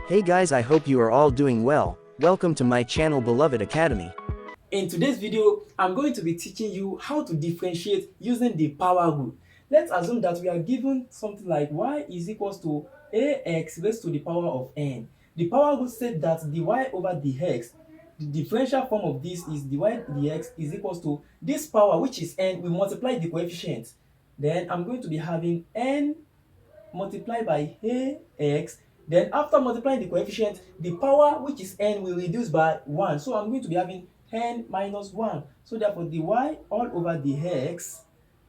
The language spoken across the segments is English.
Hey guys, I hope you are all doing well. Welcome to my channel Beloved Academy. In today's video, I'm going to be teaching you how to differentiate using the power rule. Let's assume that we are given something like y is equals to ax raised to the power of n. The power rule said that the y over the x, the differential form of this is the y dx is equals to this power, which is n, we multiply the coefficients. Then I'm going to be having n multiplied by ax. Then after multiplying the coefficient, the power, which is n, will reduce by 1. So I'm going to be having n minus 1. So therefore the y all over the x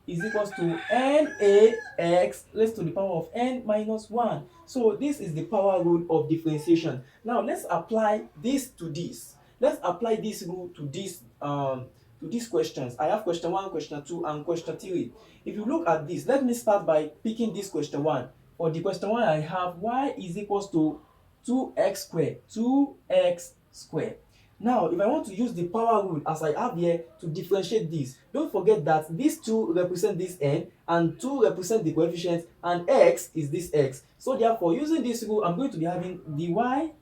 is equals to nax raised to the power of n minus 1. So this is the power rule of differentiation. Now let's apply this to this. Let's apply this rule to these questions. I have question 1, question 2, and question 3. If you look at this, let me start by picking this question 1. For the question 1, I have y is equals to 2x squared. 2x squared. Now, if I want to use the power rule as I have here to differentiate this, don't forget that these 2 represent this n, and 2 represent the coefficient, and x is this x. So therefore, using this rule, I'm going to be having the y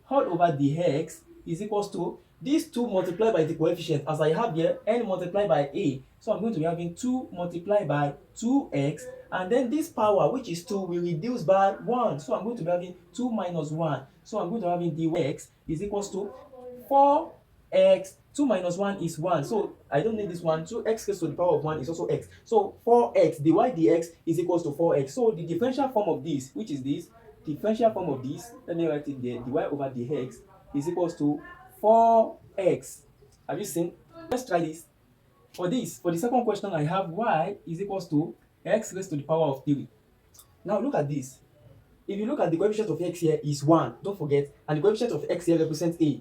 all over the x is equals to these 2 multiplied by the coefficient, as I have here, n multiplied by a. So I'm going to be having 2 multiplied by 2x, and then this power, which is 2, will reduce by 1. So I'm going to be having 2 minus 1. So I'm going to be having the x is equals to 4x. 2 minus 1 is 1. So I don't need this one. 2x raised to the power of 1 is also x. So 4x, the y dx is equals to 4x. So the differential form of this, which is this, differential form of this, let me write it there, the y over the x is equals to 4x. Have you seen? Let's try this. For the second question, I have y is equals to x raised to the power of 3. Now look at this. If you look at the coefficient of x here is 1, don't forget, and the coefficient of x here represents a.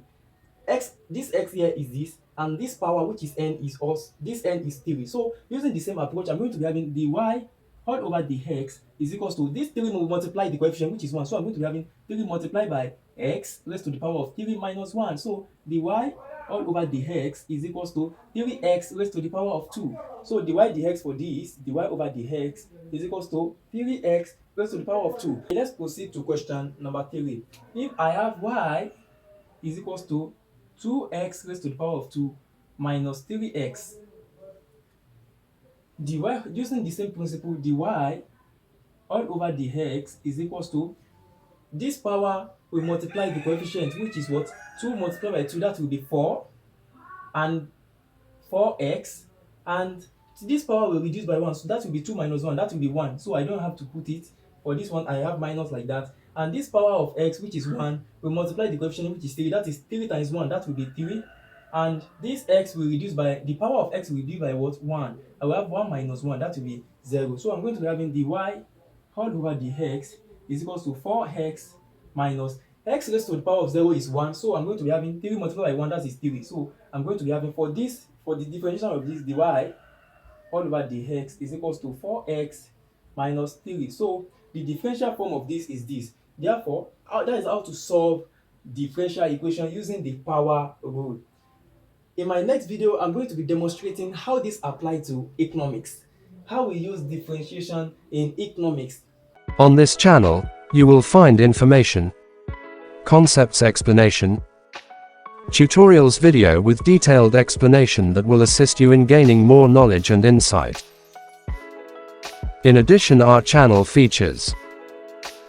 This x here is this, and this power, which is n, is us. This n is 3. So using the same approach, I'm going to be having the y all over the x is equals to this 3 will multiply the coefficient, which is 1. So I'm going to be having 3 multiplied by x raised to the power of 3 minus 1. So the y all over the x is equals to 3x raised to the power of 2. So the y dx for this, the y over the x is equals to 3x raised to the power of 2. Let's proceed to question number 3. If I have y is equals to 2x raised to the power of 2 minus 3x, dy, using the same principle, dy all over the x is equals to this power will multiply the coefficient, which is what? 2 multiplied by 2, that will be 4, and 4x, and this power will reduce by 1, so that will be 2 minus 1, that will be 1. So I don't have to put it. For this one, I have minus like that, and this power of x, which is 1, will multiply the coefficient, which is 3, that is 3 times 1, that will be 3, and this x will reduce by, the power of x will reduce by what? 1. I will have 1 minus 1, that will be 0. So I'm going to be having the y all over the x is equals to 4x minus x raised to the power of 0 is 1. So I'm going to be having 3 multiplied by 1, that is 3. So I'm going to be having, for the differentiation of this, the y all over the x is equals to 4x minus 3. So the differential form of this is this. Therefore, that is how to solve differential equation using the power rule. In my next video, I'm going to be demonstrating how this applies to economics, how we use differentiation in economics. On this channel, you will find information, concepts explanation, tutorials video with detailed explanation that will assist you in gaining more knowledge and insight. In addition, our channel features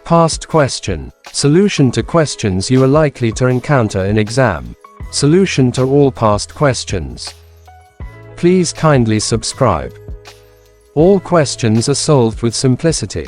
past question, solution to questions you are likely to encounter in exam, solution to all past questions. Please kindly subscribe. All questions are solved with simplicity.